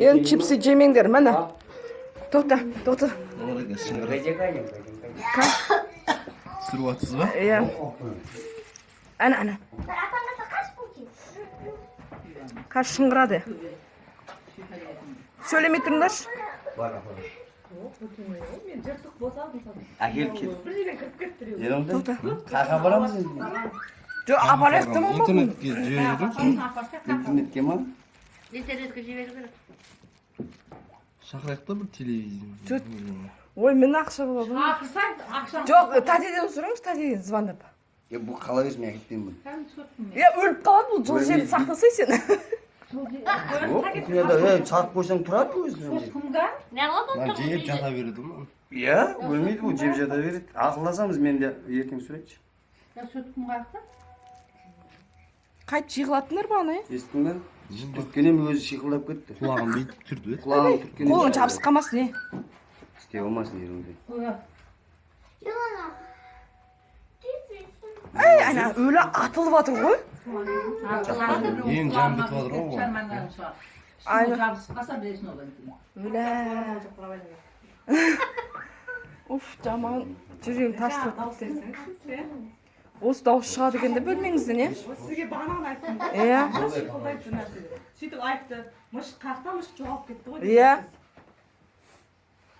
Енді чипсы жемеңдер, міне. Тоқта. Түсіріп атсыз ба? Иә. Ана. Қаш шыңғырады. Сөйлемей тұрыңдаршы. Әкеліп кет. Тоқта. Қаға барамыз енді. Жоқ, апарайық та болмады. Интернетке жібердім. Интернетке ма? Интернетке жіберу керек. Шақырайық та бір телевизия. Жөт. Ой, мен ақша болады. Ақша. Жоқ, тәтеден сұраңыз, тәтеден звондап. Бұл қалай өзім әкеттен бұл. Өліп қалады бұл, жол жерді сақтасай сен. Сағып қойсаң тұрады өзі. Не қылады Мен ол? жеп жата береді ма? Иә, өлмейді бұл, жеп жата береді. Ақылдасамыз, мен де ертең сөйлетші. Сөткім қаяқта? Қайт жиғылатындар бағана, е? Естің бе? Түрткенем өзі шиқылдап кетті. Құлағын бүйтіп түрді. Құлағын түрткенем. Қолың жабысып қалмасын, е? Істей болмасын еріңде. Ай, ана, өлі атылып атыр ғой. Ең жан бітіп жатыр ғой. Өлі. Уф, жаман. Жүрегім тастып. Осы дауыс шығады екен де бөлмеңізден, е? Сізге бағанағын айттым. Иә. Шиқылдайды нәрсе. Сөйтіп айтты. Мышық қақта мышық жоғалып кетті ғой. Иә.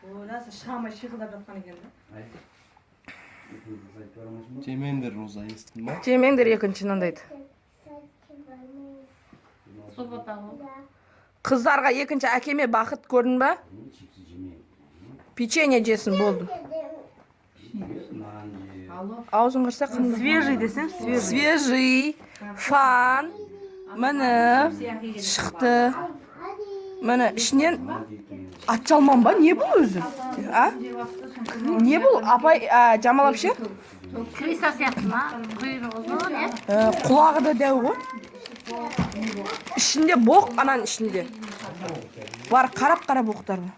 Ойласа шығамай шиқылдап жатқан екен де. Жемеңдер, Роза, естің ба? Жемеңдер екінші мынандайды. Қыздарға екінші әкеме бақыт көрдің ба? Печенье жесін болды. Аузын қырса қымды. Свежий десең, Свежий. Фан. Міне. Шықты. Міне, ішінен атжалман ба? Не бұл өзі? А? Не бұл? Апай, Жамал апше? Криса сияқты ма? Құйрығы ұзын, е? Құлағы да дәу ғой. Ішінде боқ, ананың ішінде. Бар қарап-қарап оқтарды.